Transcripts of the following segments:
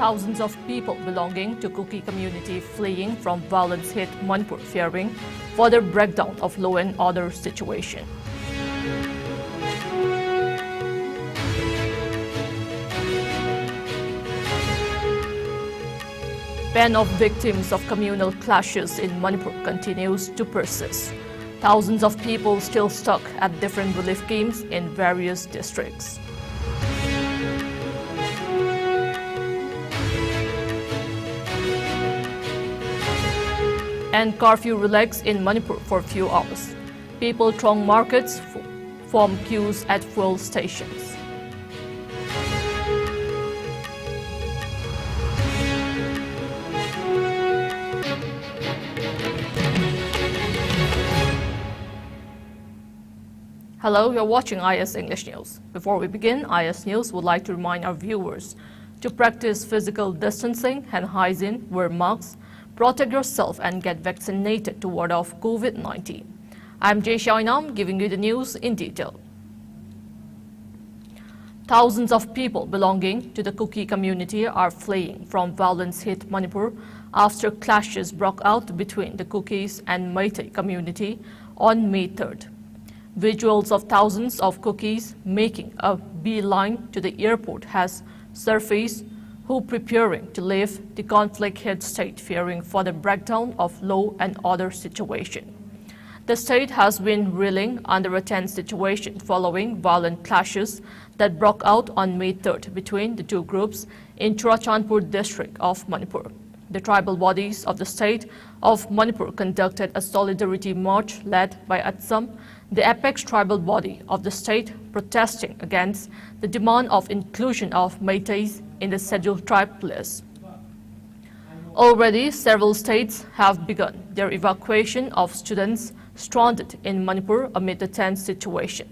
thousands of people belonging to Kuki community fleeing from violence-hit Manipur fearing further breakdown of law and order situation. Pen of victims of communal clashes in Manipur continues to persist. Thousands of people still stuck at different relief camps in various districts. And curfew relaxed in Manipur for a few hours. People throng markets, form queues at fuel stations. Hello, you're watching IS English News. Before we begin, IS News would like to remind our viewers to practice physical distancing, hand hygiene, wear masks, protect yourself and get vaccinated to ward off COVID-19. I'm Jay Xiaoinam giving you the news in detail. Thousands of people belonging to the Kuki community are fleeing from violence-hit Manipur after clashes broke out between the Kukis and Meitei community on May 3rd. Visuals of thousands of Kukis making a beeline to the airport has surfaced, who preparing to leave the conflict-hit state fearing for the breakdown of law and order situation. The state has been reeling under a tense situation following violent clashes that broke out on May 3rd between the two groups in Churachandpur district of Manipur. The tribal bodies of the state of Manipur conducted a solidarity march led by Iscom, the apex tribal body of the state, protesting against the demand of inclusion of Meiteis in the scheduled tribe list. Already, several states have begun their evacuation of students stranded in Manipur amid the tense situation,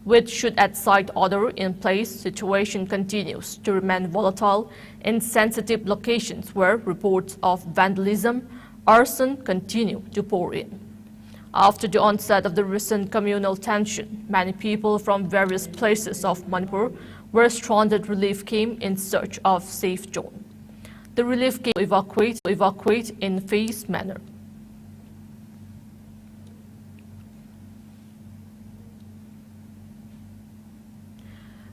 which should add site order in place. Situation continues to remain volatile in sensitive locations where reports of vandalism, arson continue to pour in. After the onset of the recent communal tension, many people from various places of Manipur where stranded relief came in search of safe zone. The relief came to evacuate in phased manner.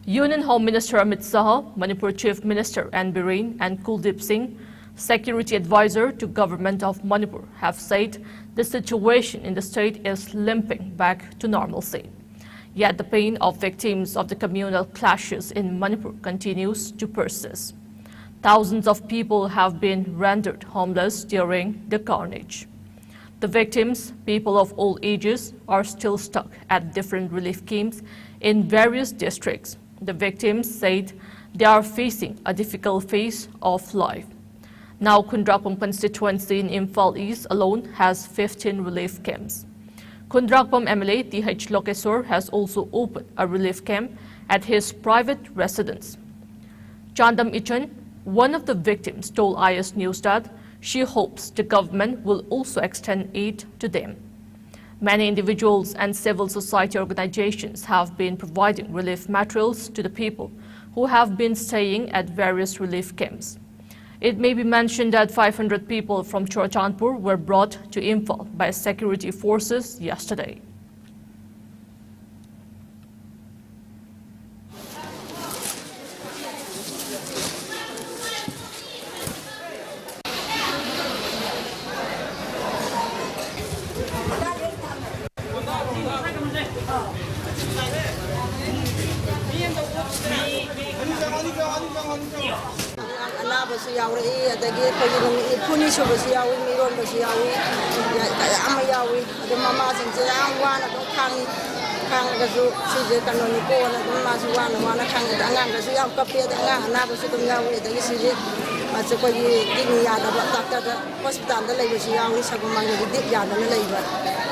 Union Home Minister Amit Shah, Manipur Chief Minister N. Biren and Kuldeep Singh, Security Advisor to Government of Manipur, have said the situation in the state is limping back to normalcy. Yet the pain of victims of the communal clashes in Manipur continues to persist. Thousands of people have been rendered homeless during the carnage. The victims, people of all ages, are still stuck at different relief camps in various districts. The victims said they are facing a difficult phase of life. Now, Kundrakpam constituency in Imphal East alone has 15 relief camps. Kundrakpam MLA T.H. Lokeswar has also opened a relief camp at his private residence. Chandam Ichan, one of the victims, told IS News that she hopes the government will also extend aid to them. Many individuals and civil society organizations have been providing relief materials to the people who have been staying at various relief camps. It may be mentioned that 500 people from Churachandpur were brought to Imphal by security forces yesterday. ꯑꯅꯥꯕꯁꯨ ꯌꯥꯎꯔꯛꯏ ꯑꯗꯒꯤ ꯑꯩꯈꯣꯏꯒꯤ ꯏꯐꯨꯅꯤ ꯁꯨꯕꯁꯨ ꯌꯥꯎꯏ ꯃꯤꯔꯣꯟꯕꯁꯨ ꯌꯥꯎꯏ ꯀꯌꯥ ꯑꯃ ꯌꯥꯎꯏ ꯑꯗꯨ ꯃꯃꯥꯁꯤꯡꯁꯦ ꯌꯥꯝ ꯋꯥꯅ ꯑꯗꯨꯝ ꯈꯥꯡꯉꯒꯁꯨ ꯁꯤꯁꯦ ꯀꯩꯅꯣꯅꯤꯀꯣꯅ ꯑꯗꯨꯝ ꯃꯥꯁꯨ ꯋꯥꯅ ꯈꯥꯡꯉꯦ ꯑꯉꯥꯡꯒꯁꯨ ꯌꯥꯝ ꯀꯞꯄꯦ ꯑꯗꯩ ꯑꯉꯥꯡ ꯑꯅꯥꯕꯁꯨ ꯑꯗꯨꯝ ꯌꯥꯎꯏ ꯑꯗꯒꯤ ꯁꯤꯁꯦ ꯑꯩꯈꯣꯏꯒꯤ ꯀꯤꯗꯅꯤ ꯌꯥꯗꯕ ꯗꯥꯛꯇꯔꯗ ꯍꯣꯁꯄꯤꯇꯥꯜꯗ ꯂꯩꯕꯁꯨ ꯌꯥꯎꯏ ꯁꯒꯨꯝꯃꯥꯡꯒꯤ ꯗꯤꯞ ꯌꯥꯗꯅ ꯂꯩꯕ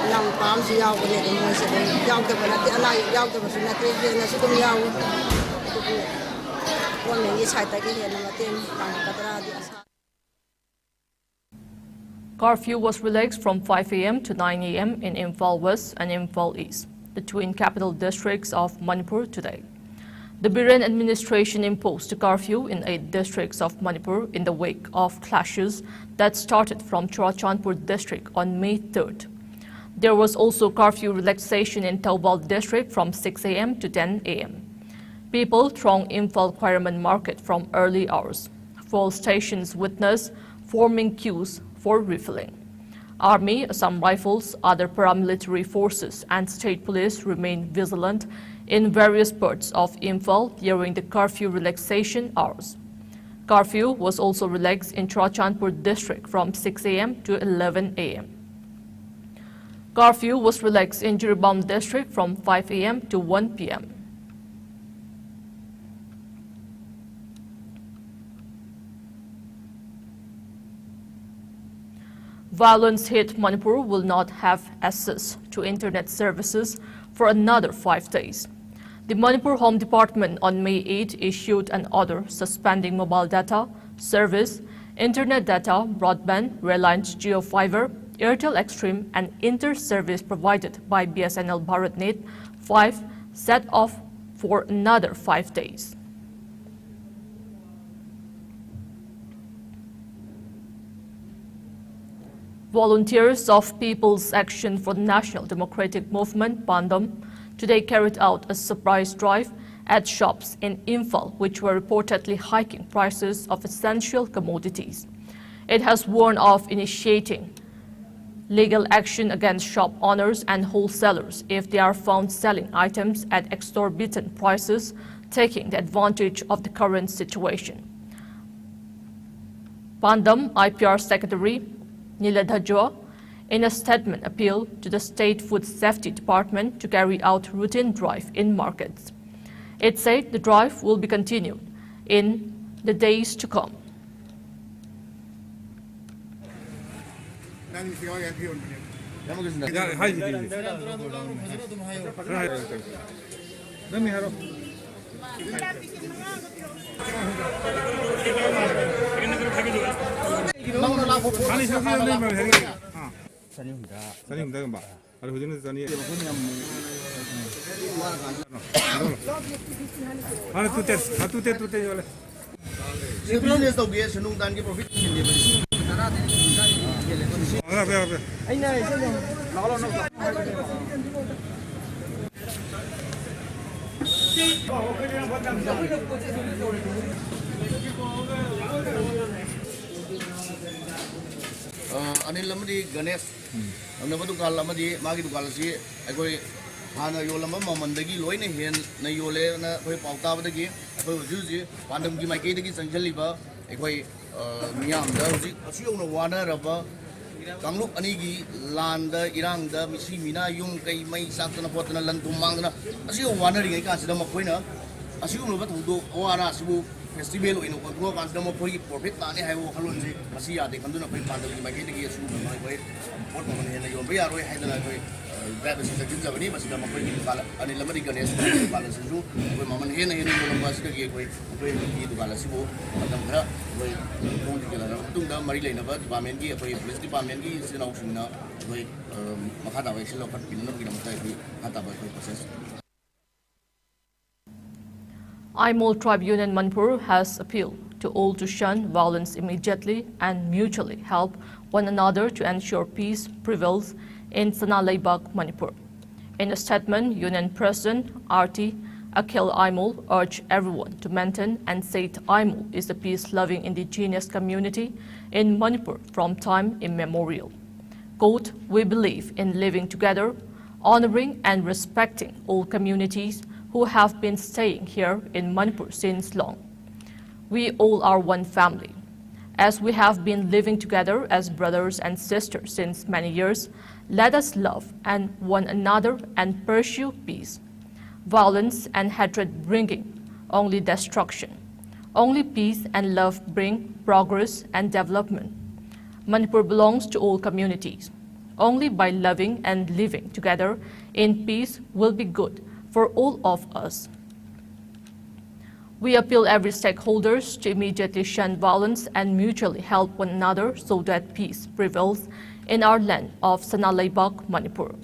ꯏꯅꯥꯎꯅꯨꯄꯥ ꯑꯃꯁꯨ ꯌꯥꯎꯕꯅꯦ ꯑꯗꯨꯝ ꯃꯣꯏꯁꯦ ꯑꯗꯨꯝ ꯌꯥꯎꯗꯕ ꯅꯠꯇꯦ ꯑꯅꯥ ꯑꯌꯦꯛ ꯌꯥꯎꯗꯕꯁꯨ ꯅꯠꯇꯦ ꯍꯦꯟꯅꯁꯨ ꯑꯗꯨꯝ ꯌꯥꯎꯏ ꯑꯗꯨꯕꯨ ꯒꯣꯔꯃꯦꯟꯒꯤ ꯁꯥꯏꯠꯇꯒꯤ ꯍꯦꯟꯅ ꯃꯇꯦꯡ ꯄꯥꯡꯉꯛꯀꯗ꯭ꯔꯥꯗꯤ ꯑꯁꯥ. Curfew was relaxed from 5 a.m. to 9 a.m. in Imphal West and Imphal East, the twin capital districts of Manipur today. The Biren administration imposed a curfew in 8 districts of Manipur in the wake of clashes that started from Churachandpur district on May 3rd. There was also curfew relaxation in Taubal district from 6 a.m. to 10 a.m. People thronged Imphal Quarryman Market from early hours. Fuel stations witnessed forming queues for refilling. Army, Assam Rifles, other paramilitary forces and state police remain vigilant in various parts of Imphal during the curfew relaxation hours. Curfew was also relaxed in Churachandpur district from 6 a.m. to 11 a.m. Curfew was relaxed in Jiribam district from 5 a.m. to 1 p.m. Violence hit Manipur will not have access to internet services for another 5 days. The Manipur Home Department on May 8 issued an order suspending mobile data service, internet data, broadband, Reliance Jio Fiber, Airtel Extreme and inter-service provided by BSNL BharatNet 5 set off for another 5 days. Volunteers of People's Action for the National Democratic Movement, Bandam, today carried out a surprise drive at shops in Imphal, which were reportedly hiking prices of essential commodities. It has warned of initiating legal action against shop owners and wholesalers if they are found selling items at exorbitant prices, taking advantage of the current situation. Bandam IPR Secretary Niladha, in a statement, appealed to the State Food Safety Department to carry out routine drive in markets. It said the drive will be continued in the days to come. Anil lamadi Ganesh, amna dukan lamadi magi dukan si agoi hana yolama mamandagi loy ne hen na yole na koi pauta badagi agoi juji pandam gi maike dagi sangjali ba agoi miyam da uji asiong na wana raba kangluk ani gi landa irang da misi mina yung kai mai sakna potna lantum mangna asiong wana ri ka sida makoi na asiong no ba thudo awara sibu festival ino ko kan damo poi profit tani hai wo khalon ji masi ya de kanduna poi pandal gi mai gi su mai poi pot mo ne yo be ya roi hai dala poi ba ba si ta jinja bani masi damo poi kala ani lamari ganesh kala su poi maman he ne yo lamba si gi poi gi du kala si bo adam khara poi kong di kala tung da mari leina ba department gi poi police department gi sinau singna poi makha da wai silo pat pin no gi nam tai poi hata ba poi process. Imol Tribe Union Manipur has appealed to all to shun violence immediately and mutually help one another to ensure peace prevails in Sanalaibak, Manipur. In a statement, Union President RT Akhil Imol urged everyone to maintain and said Imol is a peace-loving indigenous community in Manipur from time immemorial. Quote, "We believe in living together, honoring and respecting all communities who have been staying here in Manipur since long. We all are one family. As we have been living together as brothers and sisters since many years, let us love and one another and pursue peace. Violence and hatred bringing only destruction. Only peace and love bring progress and development. Manipur belongs to all communities. Only by loving and living together in peace will be good for all of us. We appeal every stakeholders to immediately shun violence and mutually help one another so that peace prevails in our land of Sanalaibak, Manipur."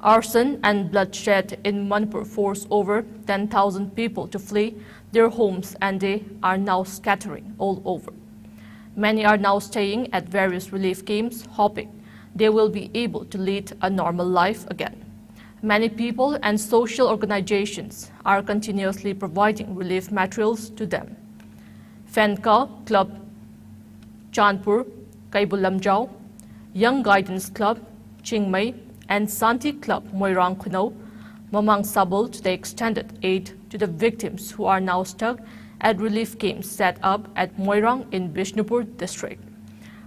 Arson and bloodshed in Manipur forced over 10,000 people to flee their homes, and they are now scattering all over. Many are now staying at various relief camps, hoping they will be able to lead a normal life again. Many people and social organizations are continuously providing relief materials to them. Fenka Club Chandpur, Kaibul Lamjau, Young Guidance Club, Chingmei, and Santi Club Moirang Kuno, Mamang Sabul, they extended aid to the victims who are now stuck at relief camps set up at Moirang in Bishnupur district.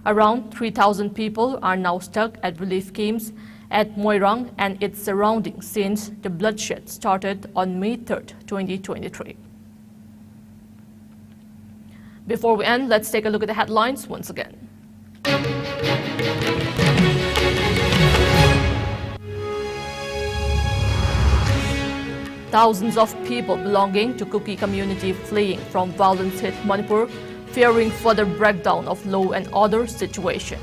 Around 3,000 people are now stuck at relief camps at Moirang and its surroundings since the bloodshed started on May 3, 2023. Before we end, let's take a look at the headlines once again. Thousands of people belonging to Kuki community fleeing from violence-hit Manipur, fearing further breakdown of law and order situation.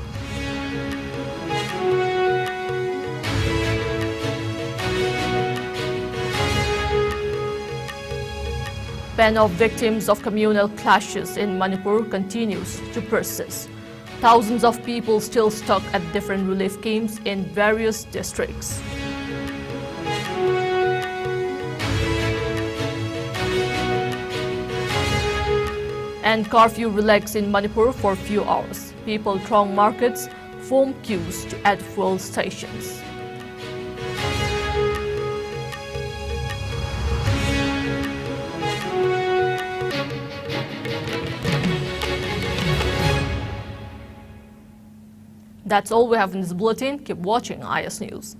Pen of victims of communal clashes in Manipur continues to persist. Thousands of people still stuck at different relief camps in various districts. And curfew relaxed in Manipur for a few hours. People throng markets, form queues to at fuel stations. That's all we have in this bulletin. Keep watching IS News.